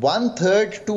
1/3 to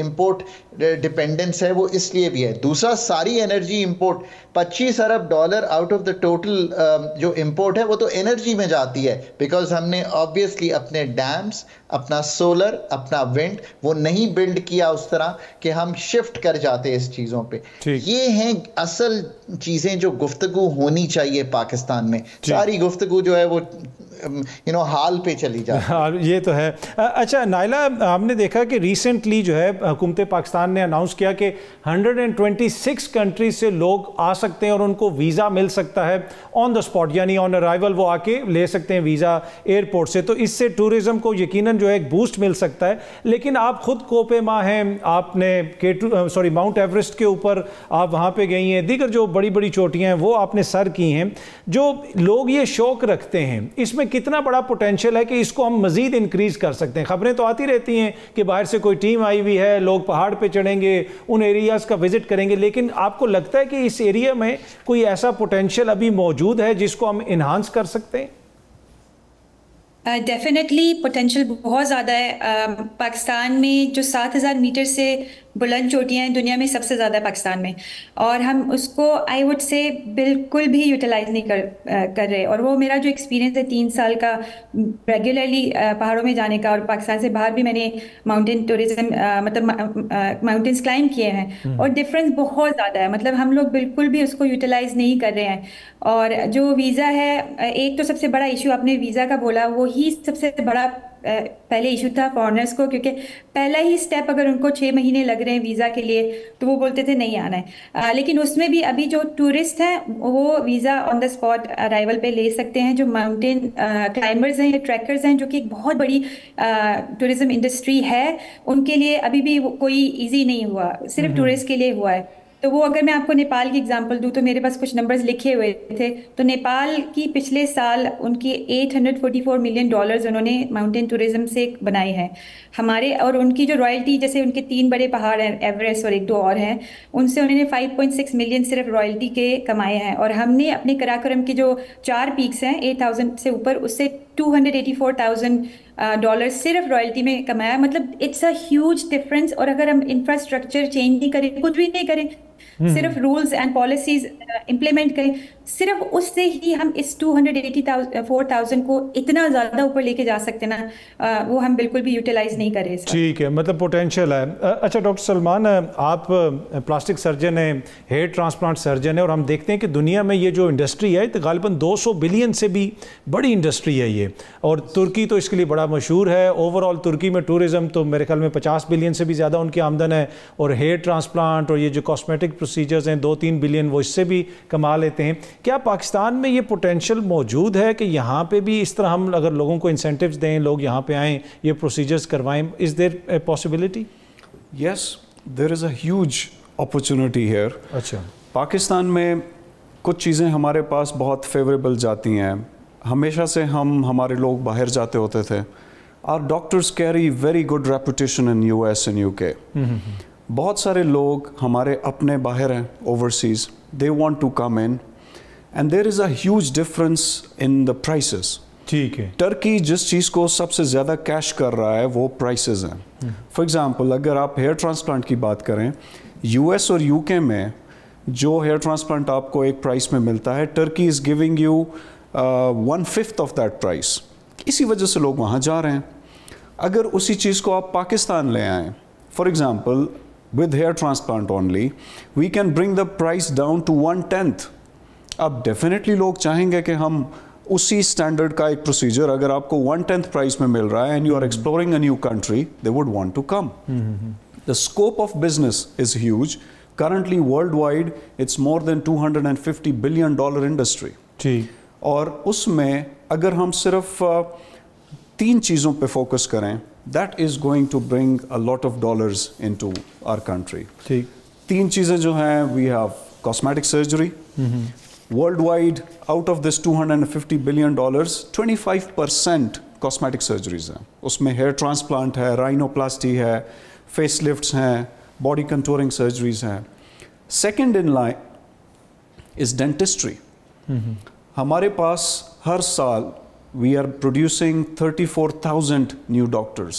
import dependence ہے وہ اس لیے بھی ہے. دوسرا ساری energy import $25 Arab out of the total جو امپورٹ ہے وہ تو انرجی میں جاتی ہے, بیکاز ہم نے آبویسلی اپنے ڈیمز, اپنا سولر, اپنا ونڈ وہ نہیں بلڈ کیا اس طرح کہ ہم شفٹ کر جاتے اس چیزوں پہ. یہ ہیں اصل چیزیں جو گفتگو ہونی چاہیے پاکستان میں. ساری گفتگو جو ہے وہ حال پہ چلی جائے. یہ تو ہے. اچھا نائلہ, ہم نے دیکھا کہ ریسنٹلی جو ہے حکومت پاکستان نے اناؤنس کیا کہ 126 کنٹریز سے لوگ آ سکتے ہیں اور ان کو ویزا مل سکتا ہے آن دا اسپاٹ, یعنی آن ارائیول وہ آ کے لے سکتے ہیں ویزا ایئرپورٹ سے. تو اس سے ٹورزم کو یقیناً جو ہے ایک بوسٹ مل سکتا ہے. لیکن آپ خود کوپے ماں ہیں, آپ نے ماؤنٹ ایوریسٹ کے اوپر آپ وہاں پہ گئی ہیں, دیگر جو بڑی بڑی چوٹیاں ہیں وہ آپ نے سر کی ہیں. جو لوگ یہ شوق رکھتے ہیں اس میں کتنا بڑا پوٹینشیل ہے کہ اس کو ہم مزید انکریز کر سکتے ہیں؟ خبریں تو آتی رہتی ہیں کہ باہر سے کوئی ٹیم آئی ہوئی ہے, لوگ پہاڑ پہ چڑھیں گے, ان ایریاز کا وزٹ کریں گے, لیکن آپ کو لگتا ہے کہ اس ایریا میں کوئی ایسا پوٹینشیل ابھی موجود ہے جس کو ہم انہانس کر سکتے ہیں؟ ڈیفینیٹلی پوٹینشیل بہت زیادہ ہے. پاکستان میں جو 7,000 میٹر سے بلند چوٹیاں ہیں دنیا میں سب سے زیادہ ہے پاکستان میں, اور ہم اس کو آئی وڈ سے بالکل بھی یوٹیلائز نہیں کر رہے. اور وہ میرا جو ایکسپیرینس ہے 3 سال کا ریگولرلی پہاڑوں میں جانے کا, اور پاکستان سے باہر بھی میں نے ماؤنٹین ٹورزم مطلب ماؤنٹینس کلائم کیے ہیں, اور ڈفرینس بہت زیادہ ہے. مطلب ہم لوگ بالکل بھی اس کو یوٹیلائز نہیں کر رہے ہیں. اور جو ویزا ہے, ایک تو سب سے بڑا ایشو آپ نے ویزا کا بولا, وہی سب سے بڑا پہلے ایشو تھا فارنرز کو, کیونکہ پہلا ہی سٹیپ اگر ان کو 6 مہینے لگ رہے ہیں ویزا کے لیے تو وہ بولتے تھے نہیں آنا ہے. لیکن اس میں بھی ابھی جو ٹورسٹ ہیں وہ visa on the spot arrival پہ لے سکتے ہیں. جو ماؤنٹین کلائمبرز ہیں یا ٹریکرز ہیں, جو کہ ایک بہت بڑی ٹورزم انڈسٹری ہے, ان کے لیے ابھی بھی کوئی ایزی نہیں ہوا, صرف ٹورسٹ کے لیے ہوا ہے. تو وہ اگر میں آپ کو نیپال کی اگزامپل دوں تو میرے پاس کچھ نمبرز لکھے ہوئے تھے. تو نیپال کی پچھلے سال ان کی $844 ملین انہوں نے ماؤنٹین ٹورزم سے بنائے ہیں. ہمارے اور ان کی جو رائلٹی, جیسے ان کے 3 بڑے پہاڑ ہیں ایوریسٹ اور 1-2 اور ہیں, ان سے انہوں نے 5.6 ملین صرف رائلٹی کے کمائے ہیں. اور ہم نے اپنے کراکرم کے جو 4 پیکس ہیں 8,000 سے اوپر, اس سے $284,000 صرف رائلٹی میں کمایا. مطلب اٹس اے ہیوج ڈفرینس. اور اگر ہم انفراسٹرکچر چینج نہیں کریں, کچھ بھی نہیں کریں, صرف رولز اینڈ پالیسیز امپلیمنٹ کریں, صرف اس سے ہی ہم اس 284,000 کو اتنا زیادہ اوپر لے کے جا سکتے نا, وہ ہم بالکل بھی یوٹیلائز نہیں کریں. ٹھیک ہے, مطلب پوٹینشیل ہے. اچھا ڈاکٹر سلمان, آپ پلاسٹک سرجن ہیں, ہیئر ٹرانسپلانٹ سرجن ہیں, اور ہم دیکھتے ہیں کہ دنیا میں یہ جو انڈسٹری ہے غالباً 200 بلین سے بھی بڑی انڈسٹری ہے یہ, اور ترکی تو اس کے لیے بڑا مشہور ہے. اوور آل ترکی میں ٹورزم تو میرے خیال میں 50 بلین سے بھی زیادہ ان کی آمدن ہے, اور ہیئر ٹرانسپلانٹ اور یہ جو کاسمیٹک پروسیجرز ہیں 2-3 بلین وہ اس سے بھی کما لیتے ہیں. کیا پاکستان میں یہ پوٹینشیل موجود ہے کہ یہاں پہ بھی اس طرح ہم اگر لوگوں کو انسینٹیوز دیں, لوگ یہاں پہ آئیں, یہ پروسیجرز کروائیں, is there a possibility? Yes, there is a huge opportunity here. اچھا, پاکستان میں کچھ چیزیں ہمارے پاس بہت فیوریبل جاتی ہیں. ہمیشہ سے ہمارے لوگ باہر جاتے ہوتے تھے. اور doctors carry very good reputation in US and UK. بہت سارے لوگ ہمارے اپنے باہر ہیں overseas, they want to come in, and there is a huge difference in the prices. ٹھیک ہے, ٹرکی جس چیز کو سب سے زیادہ کیش کر رہا ہے وہ پرائسز ہیں. فار ایگزامپل اگر آپ ہیئر ٹرانسپلانٹ کی بات کریں, US اور UK میں جو ہیئر ٹرانسپلانٹ آپ کو ایک پرائس میں ملتا ہے, Turkey is giving you 1/5 of that price. اسی وجہ سے لوگ وہاں جا رہے ہیں. اگر اسی چیز کو آپ پاکستان لے آئیں, for example with hair transplant only, we can bring the price down to 1/10. اب definitely لوگ چاہیں گے کہ ہم اسی اسٹینڈرڈ کا ایک پروسیجر اگر آپ کو 1/10 پرائس میں مل رہا ہے and you are exploring a new country, they would want to come. The scope of business is huge. Currently worldwide it's more than $250 billion industry. اور اس میں اگر ہم صرف 3 چیزوں پہ فوکس کریں, that is going to bring a lot of dollars into our country. 3 چیزیں جو ہیں, we have cosmetic surgery. Worldwide, out of this $250 billion, 25% cosmetic surgeries ہیں. اس میں hair transplant ہے, rhinoplasty ہے, face lifts ہیں, body contouring surgeries ہیں. Second in line is dentistry. ہمارے پاس ہر سال we are producing 34,000 new doctors.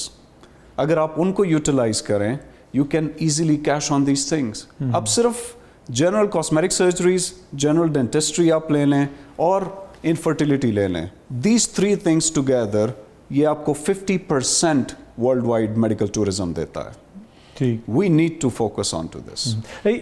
اگر آپ ان کو یوٹیلائز کریں you can easily cash on these things. اب صرف general cosmetic surgeries, general dentistry آپ لے لیں اور انفرٹیلیٹی لے لیں, دیز 3 things ٹوگیدر یہ آپ کو 50% ورلڈ وائڈ میڈیکل ٹورزم دیتا ہے. We need to focus on to this.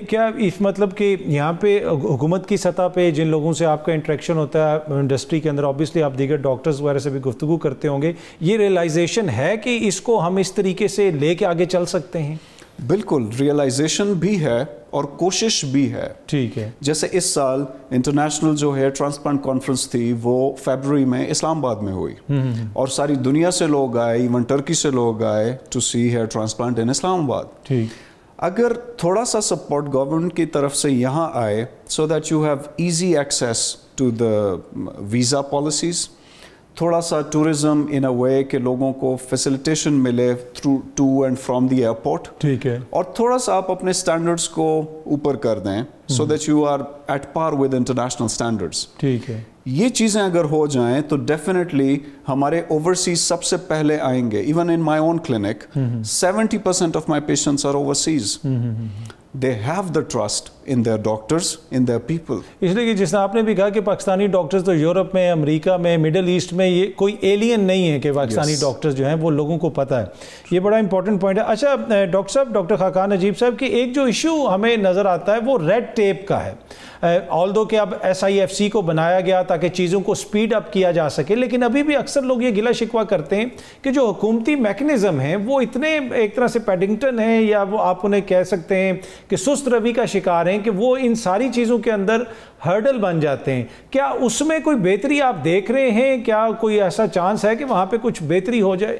کیا اس مطلب کہ یہاں پہ حکومت کی سطح پہ جن لوگوں سے آپ کا انٹریکشن ہوتا ہے انڈسٹری کے اندر, آبویسلی آپ دیگر ڈاکٹرز وغیرہ سے بھی گفتگو کرتے ہوں گے, یہ ریئلائزیشن ہے کہ اس کو ہم اس طریقے سے لے کے آگے چل سکتے ہیں؟ بالکل, ریئلائزیشن بھی ہے اور کوشش بھی ہے. ٹھیک ہے. جیسے اس سال انٹرنیشنل جو ہیئر ٹرانسپلانٹ کانفرنس تھی وہ فیبروری میں اسلام آباد میں ہوئی, اور ساری دنیا سے لوگ آئے, ایون ٹرکی سے لوگ آئے ٹو سی ہیئر ٹرانسپلانٹ ان اسلام آباد. ٹھیک. اگر تھوڑا سا سپورٹ گورنمنٹ کی طرف سے یہاں آئے so that you have easy access to the visa policies, تھوڑا سا ٹورزم ان اے وے کہ لوگوں کو فیسیلیٹیشن ملے through to and from the airport. ٹھیک ہے. اور تھوڑا سا آپ اپنے اسٹینڈرڈس کو اوپر کر دیں so that you are at par with international standards. ٹھیک ہے. یہ چیزیں اگر ہو جائیں تو ڈیفینیٹلی ہمارے اوورسیز سب سے پہلے آئیں گے. Even in my own clinic 70% of my patients are overseas. They have the trust in their doctors, in their people. اس لیے کہ جس طرح آپ نے بھی کہا کہ پاکستانی ڈاکٹرز تو یورپ میں, امریکہ میں, مڈل ایسٹ میں یہ کوئی ایلین نہیں ہے کہ پاکستانی ڈاکٹرز جو ہیں وہ لوگوں کو پتہ ہے. یہ بڑا امپورٹنٹ پوائنٹ ہے. اچھا ڈاکٹر صاحب, ڈاکٹر خاقان نجیب صاحب, کہ ایک جو ایشو ہمیں نظر آتا ہے وہ ریڈ ٹیپ کا ہے. آلدو کہ اب SIFC کو بنایا گیا تاکہ چیزوں کو سپیڈ اپ کیا جا سکے, لیکن ابھی بھی اکثر لوگ یہ گلہ شکوہ کرتے ہیں کہ جو حکومتی میکنزم ہیں وہ اتنے ایک طرح سے پیڈنگٹن ہیں, یا وہ آپ انہیں کہہ سکتے ہیں کہ سست روی کا شکار ہیں, کہ وہ ان ساری چیزوں کے اندر ہرڈل بن جاتے ہیں. کیا اس میں کوئی بہتری آپ دیکھ رہے ہیں؟ کیا کوئی ایسا چانس ہے کہ وہاں پہ کچھ بہتری ہو جائے؟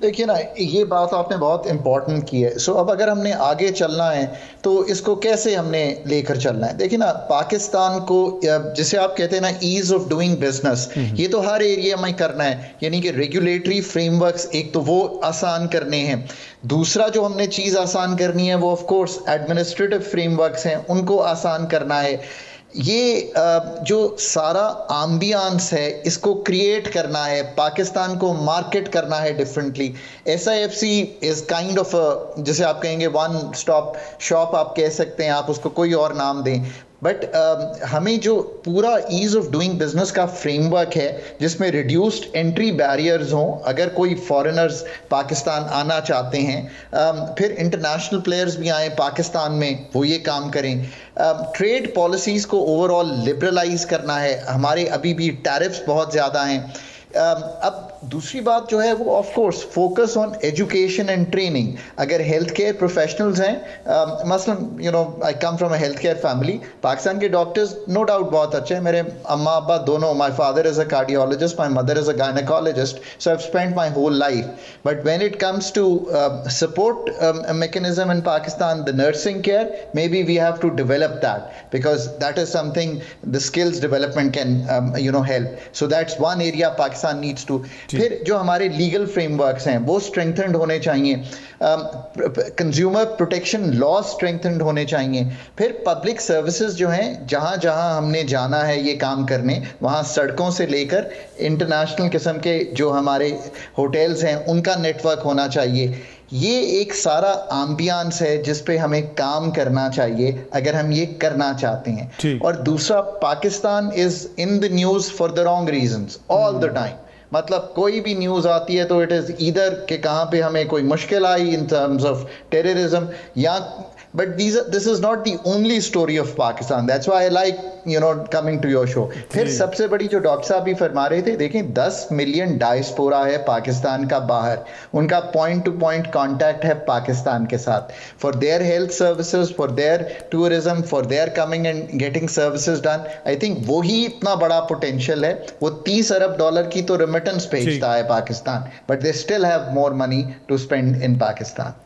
دیکھیے نا, یہ بات آپ نے بہت امپورٹنٹ کی ہے. سو اب اگر ہم نے آگے چلنا ہے تو اس کو کیسے ہم نے لے کر چلنا ہے؟ دیکھیے نا, پاکستان کو جسے آپ کہتے ہیں نا ایز آف ڈوئنگ بزنس, یہ تو ہر ایریا میں کرنا ہے. یعنی کہ ریگولیٹری فریم ورکس ایک تو وہ آسان کرنے ہیں. دوسرا جو ہم نے چیز آسان کرنی ہے وہ of course administrative frame works ہیں, ان کو آسان کرنا ہے. یہ جو سارا آمبیانس ہے اس کو کریٹ کرنا ہے, پاکستان کو مارکیٹ کرنا ہے differently. SIFC is kind of جسے آپ کہیں گے ون اسٹاپ شاپ آپ کہہ سکتے ہیں, آپ اس کو کوئی اور نام دیں, بٹ ہمیں جو پورا ایز آف ڈوئنگ بزنس کا فریم ورک ہے جس میں ریڈیوسڈ انٹری بیریئرز ہوں, اگر کوئی فارنرز پاکستان آنا چاہتے ہیں, پھر انٹرنیشنل پلیئرز بھی آئیں پاکستان میں, وہ یہ کام کریں. ٹریڈ پالیسیز کو اوور آل لبرلائز کرنا ہے. ہمارے ابھی بھی ٹیرفس بہت زیادہ ہیں. اب دوسری بات جو ہے وہ of course focus on education and training. اگر ہیلتھ کیئر پروفیشنلز ہیں, مثلاً I come from a health care family, Pakistan کے ڈاکٹرز نو ڈاؤٹ بہت اچھے ہیں. میرے اماں ابا دونوں, my father is a cardiologist, my mother is a gynaecologist, so I spend my whole life. But when it comes to support mechanism in Pakistan, the nursing care, may be we have to develop that because that is something the skills development can help. So that's one area Pakistan needs to. پھر جو ہمارے legal frame works ہیں وہ strengthened ہونے چاہیے. Consumer protection لا strengthened ہونے چاہیے. پھر پبلک سروسز جو ہیں, جہاں جہاں ہم نے جانا ہے یہ کام کرنے, وہاں سڑکوں سے لے کر انٹرنیشنل قسم کے جو ہمارے ہوٹلز ہیں ان کا نیٹ ورک ہونا چاہیے. یہ ایک سارا آمبیانس ہے جس پہ ہمیں کام کرنا چاہیے اگر ہم یہ کرنا چاہتے ہیں. اور دوسرا, Pakistan is in the news for the wrong reasons all the time. مطلب کوئی بھی نیوز آتی ہے تو اٹ از ایدر کہ کہاں پہ ہمیں کوئی مشکل آئی ان ٹرمز آف ٹیررزم, یا but this is not the only story of Pakistan. That's why I like coming to your show. پھر سب سے بڑی جو ڈاکٹر صاحب بھی فرما رہے تھے, دیکھیں 10 ملین ڈائسپورا ہے پاکستان کا باہر, ان کا پوائنٹ ٹو پوائنٹ کانٹیکٹ ہے پاکستان کے ساتھ, for their health services, for their tourism, for their coming and getting services done. I think وہی اتنا بڑا پوٹینشیل ہے. وہ $30 ارب کی تو ریمیٹنس بھیجتا ہے Pakistan, but they still have more money to spend in Pakistan.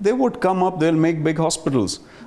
they would come up, they'll make big hospitals.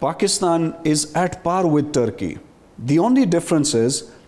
Pakistan is at par with Turkey. The only difference is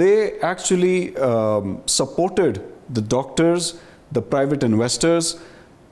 they actually supported the doctors, the private investors,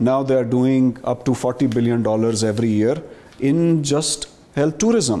now they are doing up to $40 billion every year in just health tourism.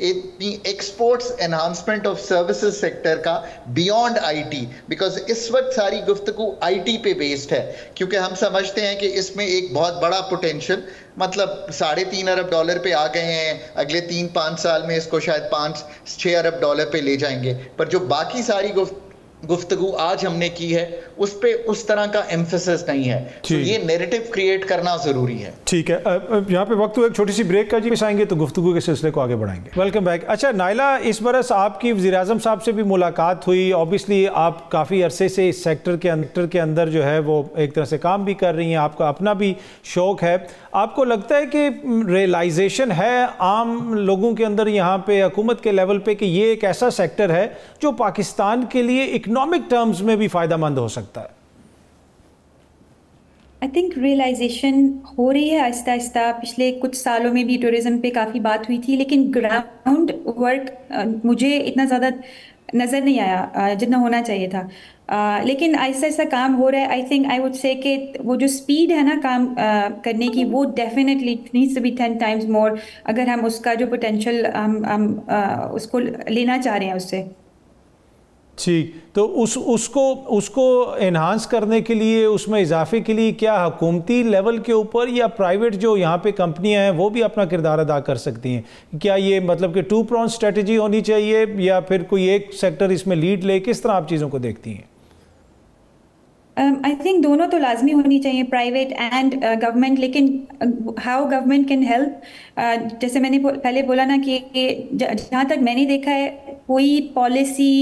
Exports enhancement of services sector کا beyond I T, because اس وقت ساری گفتگو I T پہ based ہے, کیونکہ ہم سمجھتے ہیں کہ اس میں ایک بہت بڑا پوٹینشیل, مطلب $3.5 ارب پہ آ گئے ہیں, اگلے 3-5 سال میں اس کو شاید $5-6 ارب پہ لے جائیں گے, پر جو باقی ساری گفتگو آج ہم نے کی ہے اس پہ اس طرح کا ایمفیسس نہیں ہے. تو یہ نیریٹو کریٹ کرنا ضروری ہے. ٹھیک ہے, یہاں پہ وقت ایک چھوٹی سی بریک کا جی آئیں گے تو گفتگو کے سلسلے کو آگے بڑھائیں گے. Welcome back. اچھا نائلہ, اس برس آپ کی وزیر اعظم صاحب سے بھی ملاقات ہوئی, اوبیسلی آپ کافی عرصے سے اس سیکٹر کے اندر جو ہے وہ ایک طرح سے کام بھی کر رہی ہیں, آپ کا اپنا بھی شوق ہے. آپ کو لگتا ہے کہ ریئلائزیشن ہے عام لوگوں کے اندر یہاں پہ حکومت کے لیول پہ کہ یہ ایک ایسا سیکٹر ہے جو پاکستان کے لیے اکنامک ٹرمز میں بھی فائدہ مند ہو سکتا ہے؟ آئی تھنک ریئلائزیشن ہو رہی ہے آہستہ آہستہ. پچھلے کچھ سالوں میں بھی ٹورزم پہ کافی بات ہوئی تھی, لیکن گراؤنڈ ورک مجھے اتنا زیادہ نظر نہیں آیا جتنا ہونا چاہیے تھا. لیکن ایسا ایسا کام ہو رہا ہے. I think I would say کہ وہ جو اسپیڈ ہے نا کام کرنے کی, وہ definitely needs to be 10 times more, اگر ہم اس کا جو پوٹینشیل ہم اس کو لینا چاہ رہے ہیں اس سے. ٹھیک, تو اس کو انہانس کرنے کے لیے, اس میں اضافے کے لیے کیا حکومتی لیول کے اوپر یا پرائیویٹ جو یہاں پہ کمپنیاں ہیں وہ بھی اپنا کردار ادا کر سکتی ہیں؟ کیا یہ مطلب کہ 2 pronged اسٹریٹجی ہونی چاہیے یا پھر کوئی ایک سیکٹر اس میں لیڈ لے؟ کس طرح آپ چیزوں کو دیکھتی ہیں؟ آئی تھنک دونوں تو لازمی ہونی چاہیے, پرائیویٹ اینڈ گورنمنٹ. لیکن ہاؤ گورنمنٹ کین ہیلپ, جیسے میں نے پہلے بولا نا کہ جہاں تک میں نے دیکھا ہے کوئی پالیسی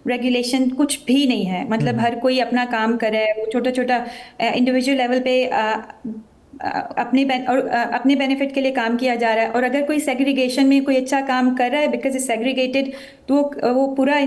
ریگولیشن کچھ بھی نہیں ہے. مطلب ہر کوئی اپنا کام کر رہا ہے, وہ چھوٹا چھوٹا انڈیویجول لیول پہ اپنے بینیفٹ کے لیے کام کیا جا رہا ہے. اور اگر کوئی سیگریگیشن میں کوئی اچھا کام کر رہا ہے بیکاز اٹ سیگریگیٹڈ, تو وہ پورا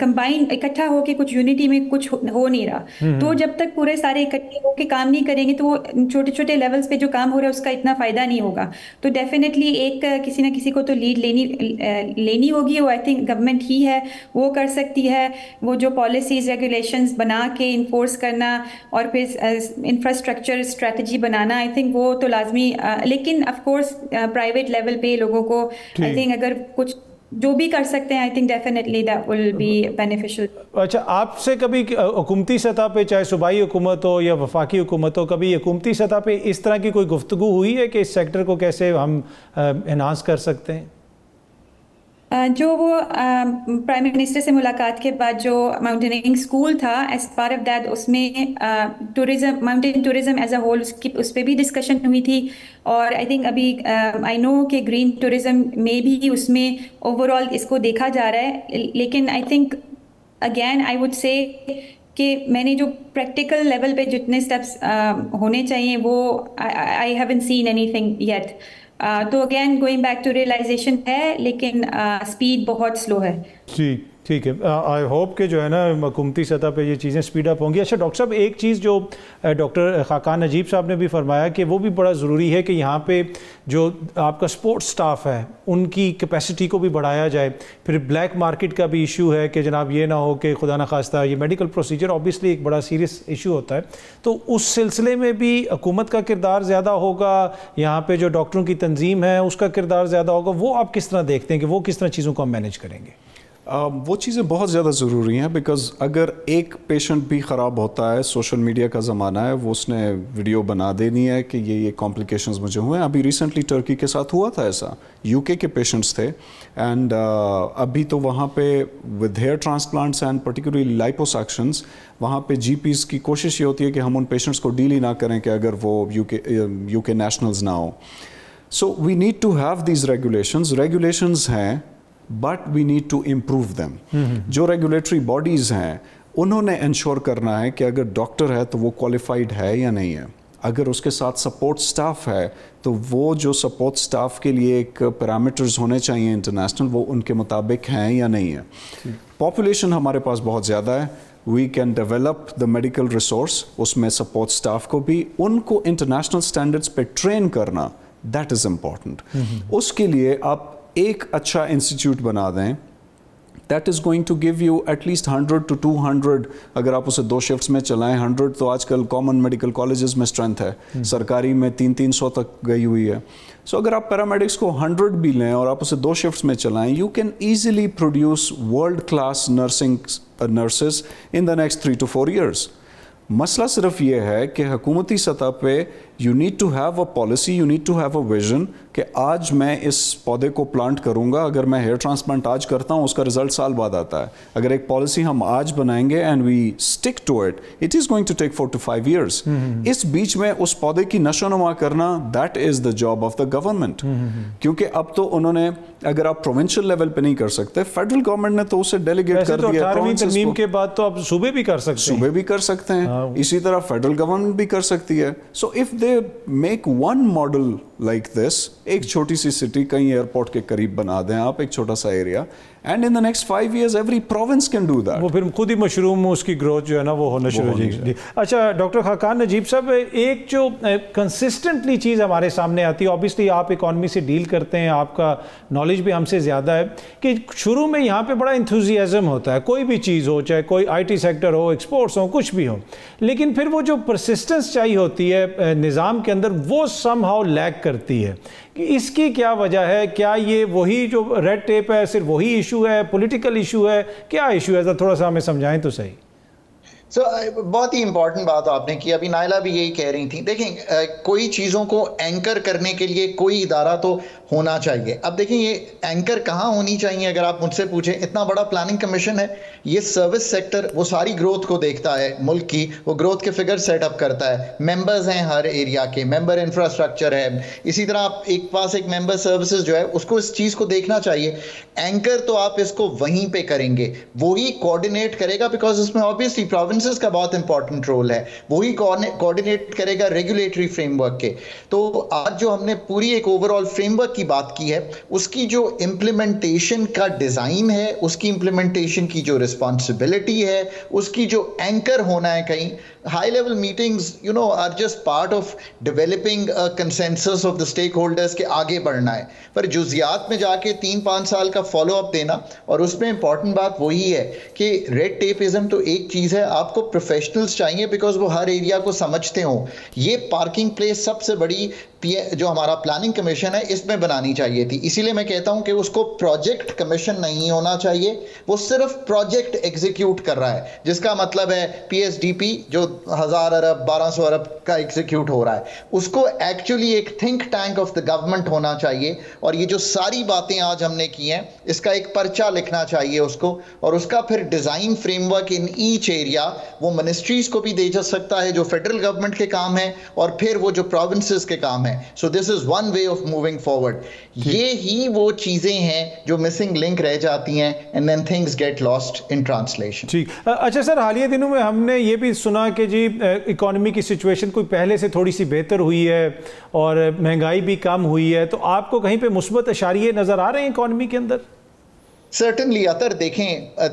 کمبائن اکٹھا ہو کے کچھ یونٹی میں کچھ ہو نہیں رہا. تو جب تک پورے سارے اکٹھے ہو کے کام نہیں کریں گے تو وہ چھوٹے چھوٹے لیولس پہ جو کام ہو رہا ہے اس کا اتنا فائدہ نہیں ہوگا. تو ڈیفینیٹلی ایک کسی نہ کسی کو تو لیڈ لینی ہوگی. وہ آئی تھنک گورنمنٹ ہی ہے, وہ کر سکتی ہے. وہ جو پالیسیز ریگولیشنز بنا کے انفورس کرنا اور پھر infrastructure strategy banana, I think وہ تو لازمی. لیکن آف کورس پرائیویٹ لیول پہ لوگوں کو آئی تھنک اگر کچھ جو بھی کر سکتے ہیں, I think definitely that will be beneficial. اچھا, آپ سے کبھی حکومتی سطح پہ, چاہے صوبائی حکومت ہو یا وفاقی حکومت ہو, کبھی حکومتی سطح پہ اس طرح کی کوئی گفتگو ہوئی ہے کہ اس سیکٹر کو کیسے ہم انہانس کر سکتے ہیں؟ جو وہ پرائم منسٹر سے ملاقات کے بعد جو ماؤنٹینئرنگ اسکول تھا, ایز پارٹ آف دیٹ اس میں tourism, mountain tourism as a whole اس پہ بھی ڈسکشن ہوئی تھی. اور آئی تھنک ابھی آئی نو کہ گرین ٹورزم میں بھی اس میں اوور آل اس کو دیکھا جا رہا ہے. لیکن I think again I would say کہ میں نے جو پریکٹیکل لیول پہ جتنے اسٹیپس ہونے چاہیے وہ I haven't seen anything yet. تو again going back to realization ہے, لیکن اسپیڈ بہت سلو ہے. جی ٹھیک ہے, آئی ہوپ کہ جو ہے نا حکومتی سطح پہ یہ چیزیں سپیڈ اپ ہوں گی. اچھا ڈاکٹر صاحب, ایک چیز جو ڈاکٹر خاقان نجیب صاحب نے بھی فرمایا کہ وہ بھی بڑا ضروری ہے کہ یہاں پہ جو آپ کا سپورٹ سٹاف ہے ان کی کیپیسٹی کو بھی بڑھایا جائے. پھر بلیک مارکیٹ کا بھی ایشو ہے کہ جناب یہ نہ ہو کہ خدا نخواستہ یہ میڈیکل پروسیجر اوبیسلی ایک بڑا سیریس ایشو ہوتا ہے, تو اس سلسلے میں بھی حکومت کا کردار زیادہ ہوگا, یہاں پہ جو ڈاکٹروں کی تنظیم ہے اس کا کردار زیادہ ہوگا. وہ آپ کس طرح دیکھتے ہیں کہ وہ کس طرح چیزوں کو ہم مینیج کریں گے؟ وہ چیزیں بہت زیادہ ضروری ہیں, بیکاز اگر ایک پیشنٹ بھی خراب ہوتا ہے, سوشل میڈیا کا زمانہ ہے, وہ اس نے ویڈیو بنا دینی ہے کہ یہ کمپلیکیشنز مجھے ہوئے ہیں. ابھی ریسنٹلی ٹرکی کے ساتھ ہوا تھا ایسا, UK کے پیشنٹس تھے, اینڈ ابھی تو وہاں پہ with hair transplants and particularly لائپوسیکشنز, وہاں پہ GPs کی کوشش یہ ہوتی ہے کہ ہم ان پیشنٹس کو ڈیل ہی نہ کریں کہ اگر وہ UK نیشنلز نہ ہوں. So we need to have these regulations ہیں, but we need to improve them. جو ریگولیٹری باڈیز ہیں انہوں نے انشور کرنا ہے کہ اگر ڈاکٹر ہے تو وہ کوالیفائڈ ہے یا نہیں ہے. اگر اس کے ساتھ سپورٹ سٹاف ہے تو وہ جو سپورٹ سٹاف کے لیے ایک پیرامیٹرز ہونے چاہیے انٹرنیشنل, وہ ان کے مطابق ہیں یا نہیں ہے. پاپولیشن ہمارے پاس بہت زیادہ ہے, we can develop the medical resource, اس میں سپورٹ سٹاف کو بھی ان کو انٹرنیشنل اسٹینڈرڈس پہ ٹرین کرنا, دیٹ از امپورٹنٹ. اس کے لیے آپ ایک اچھا انسٹیٹیوٹ بنا دیں that is going to give you at least 100 to 200, اگر آپ اسے 2 شفٹس میں چلائیں 100 تو آج کل کامن میڈیکل کالجز میں اسٹرینتھ ہے, سرکاری میں 300 تک گئی ہوئی ہے. سو اگر آپ پیرامیڈکس کو 100 بھی لیں اور آپ اسے 2 شفٹس میں چلائیں, you can easily produce world class nurses in the next 3 to 4 years. مسئلہ صرف یہ ہے کہ حکومتی سطح پہ you need to have a policy, you need to have a vision کہ آج میں اس پودے کو پلانٹ کروں گا, اگر میں ہیئر ٹرانسپلانٹ آج کرتا ہوں اس کا رزلٹ سال بعد آتا ہے. اگر ایک پالیسی ہم آج بنائیں گے and we stick to it, it is going to take 4 to 5 years. اس بیچ میں اس پودے کی نشو و نما کرنا, that is the job of the government. کیونکہ اب تو انہوں نے, اگر آپ پروونشل لیول پہ نہیں کر سکتے, فیڈرل گورنمنٹ نے تو اسے ڈیلیگیٹ کر دیا. 18ویں ترمیم کے بعد تو آپ صوبے بھی کر سکتے ہیں, صوبے بھی کر سکتے ہیں, اسی طرح فیڈرل گورنمنٹ بھی کر سکتی ہے. So if they make one model like this, ایک چھوٹی سی سٹی کہیں ایئرپورٹ کے قریب بنا دیں آپ, ایک چھوٹا سا area, and in the next 5 years every province can do that. وہ پھر خود ہی مشروم اس کی گروتھ جو ہے نا وہ ہونا شروع ہو جائے گی. اچھا ڈاکٹر خاقان نجیب صاحب, ایک جو کنسسٹنٹلی چیز ہمارے سامنے آتی ہے, اوبیسلی آپ اکانومی سے ڈیل کرتے ہیں, آپ کا نالج بھی ہم سے زیادہ ہے, کہ شروع میں یہاں پہ بڑا انتھوزیازم ہوتا ہے, کوئی بھی چیز ہو, چاہے کوئی آئی ٹی سیکٹر ہو, ایکسپورٹس ہو, کچھ بھی ہو, لیکن پھر وہ جو پرسسٹنس چاہیے ہوتی ہے نظام کے اندر, وہ سم ہاؤ لیک کرتی ہے. اس کی کیا وجہ ہے؟ کیا یہ وہی جو ریڈ ٹیپ ہے صرف وہی ایشو ہے, پولیٹیکل ایشو ہے, کیا ایشو ہے؟ تھوڑا سا ہمیں سمجھائیں تو صحیح. بہت ہی امپورٹنٹ بات آپ نے کی, ابھی نائلہ بھی یہی کہہ رہی تھیں. دیکھیں کوئی چیزوں کو اینکر کرنے کے لیے کوئی ادارہ تو ہونا چاہیے. اب دیکھیں یہ اینکر کہاں ہونی چاہیے, اگر آپ مجھ سے پوچھیں, اتنا بڑا پلاننگ کمیشن ہے, یہ سروس سیکٹر وہ ساری گروتھ کو دیکھتا ہے ملک کی, وہ گروتھ کے فگر سیٹ اپ کرتا ہے, ممبرز ہیں ہر ایریا کے, ممبر انفراسٹرکچر ہے, اسی طرح آپ ایک پاس ایک ممبر سروسز جو ہے اس کو اس چیز کو دیکھنا چاہیے. اینکر تو آپ اس کو وہیں پہ کریں گے, وہی کوآرڈینیٹ کرے گا, بیکاز اس میں آبویسلی پروونسز کا بہت امپورٹنٹ رول ہے, وہی کوآرڈینیٹ کرے گا ریگولیٹری فریم ورک کے. تو آج جو ہم نے پوری ایک اوور آل فریم ورک کی بات کی ہے, اس کی جو امپلیمنٹیشن کا ڈیزائن ہے, اس کی امپلیمنٹیشن کی جو رسپانسبلٹی ہے, اس کی جو اینکر ہونا ہے, کہیں high level meetings are just part of developing a consensus of the stakeholders کے آگے بڑھنا ہے, پر جزیات میں جا کے 3-5 سال کا فالو اپ دینا. اور اس میں امپورٹنٹ بات وہی ہے کہ ریڈ ٹیپزم تو ایک چیز ہے, آپ کو پروفیشنلز چاہیے بیکاز وہ ہر ایریا کو سمجھتے ہوں. یہ پارکنگ پلیس سب سے بڑی جو ہمارا پلاننگ کمیشن ہے اس میں بنانی چاہیے تھی. اسی لیے میں کہتا ہوں کہ اس کو پروجیکٹ کمیشن نہیں ہونا چاہیے, وہ صرف پروجیکٹ ایگزیکیوٹ کر رہا ہے, جس کا مطلب ہے پی ایس ڈی پی جو 1000 ارب 1200 ارب کا ایگزیکیوٹ ہو رہا ہے, اس کو ایکچولی ایک think tank of the government ہونا چاہیے. اور یہ جو ساری باتیں آج ہم نے کی ہیں, اس کا ایک پرچہ لکھنا چاہیے اس کو, اور اس کا پھر design frame work in each area وہ منسٹریز کو بھی دے جا سکتا ہے جو فیڈرل گورنمنٹ کے کام ہیں, اور پھر وہ جو پروونسز کے کام ہیں. So this is one way of moving forward. یہ ہی وہ چیزیں ہیں جو مسنگ لنک رہ جاتی ہیں, and then things get lost in translation. ٹھیک. اچھا سر, حالیہ دنوں میں ہم نے یہ بھی سنا کہ جی اکانومی کی سچویشن کوئی پہلے سے تھوڑی سی بہتر ہوئی ہے اور مہنگائی بھی کم ہوئی ہے, تو آپ کو کہیں پہ مثبت اشاریے نظر آ رہے ہیں اکانومی کے اندر؟ سرٹنلی اطر, دیکھیں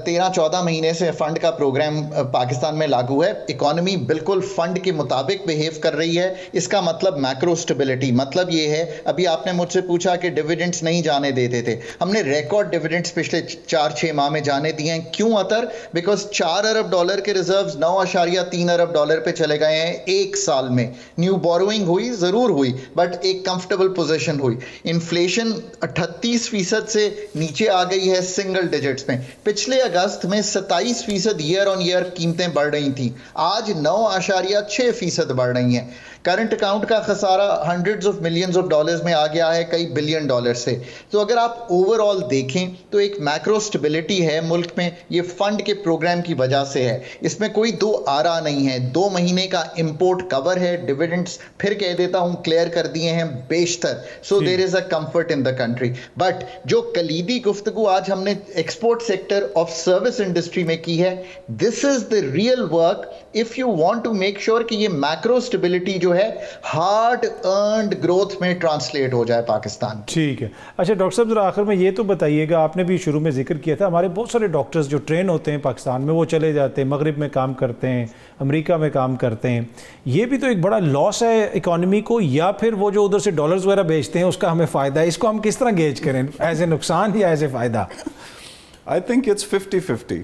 13-14 مہینے سے فنڈ کا پروگرام پاکستان میں لاگو ہے, اکانومی بالکل فنڈ کے مطابق بہیو کر رہی ہے. اس کا مطلب میکرو سٹیبلٹی, مطلب یہ ہے, ابھی آپ نے مجھ سے پوچھا کہ ڈیویڈنڈز نہیں جانے دیتے تھے, ہم نے ریکارڈ ڈیویڈنڈز پچھلے 4-6 ماہ میں جانے دیے ہیں. کیوں اطر؟ بیکاز $4 ارب کے ریزروز $9.3 ارب پہ چلے گئے ہیں ایک سال میں. نیو بوروئنگ ہوئی ضرور ہوئی, بٹ ایک کمفرٹیبل پوزیشن ہوئی. انفلیشن 38% سے نیچے آ گئی ہے سنگل ڈیجٹس میں. پچھلے اگست میں 27% ایئر آن ایئر قیمتیں بڑھ رہی تھیں, آج 9.6% بڑھ رہی ہیں. کرنٹ اکاؤنٹ کا خسارہ hundreds of millions of dollars میں آ گیا ہے, کئی بلین ڈالر سے. تو اگر آپ اوور آل دیکھیں تو ایک میکرو سٹیبلٹی ہے ملک میں, یہ فنڈ کے پروگرام کی وجہ سے ہے. اس میں کوئی دو آرا نہیں ہے, 2 مہینے کا امپورٹ کور ہے, ڈیویڈنڈز پھر کہہ دیتا ہوں کلیئر کر دیے ہیں بیشتر. So there is a comfort in the country. But جو کلیدی گفتگو آج ہم نے export sector of service industry میں کی ہے, this is the real work if you want to make sure کہ یہ میکرو سٹیبلٹی جو ہے ہارڈ ارنڈ گروتھ میں ٹرانسلیٹ ہو جائے پاکستان. ٹھیک ہے. اچھا ڈاکٹر صاحب, ذرا آخر میں یہ تو بتائیے گا, آپ نے بھی شروع میں ذکر کیا تھا, ہمارے بہت سارے ڈاکٹرز جو ٹرین ہوتے ہیں پاکستان میں, وہ چلے جاتے ہیں مغرب میں کام کرتے ہیں, امریکہ میں کام کرتے ہیں. یہ بھی تو ایک بڑا لاس ہے اکانومی کو, یا پھر وہ جو ادھر سے ڈالرز وغیرہ بیچتے ہیں اس کا ہمیں فائدہ ہے؟ اس کو ہم کس طرح گیج کریں, ایز اے نقصان یا ایز اے فائدہ؟ I think it's 50-50.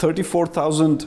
34,000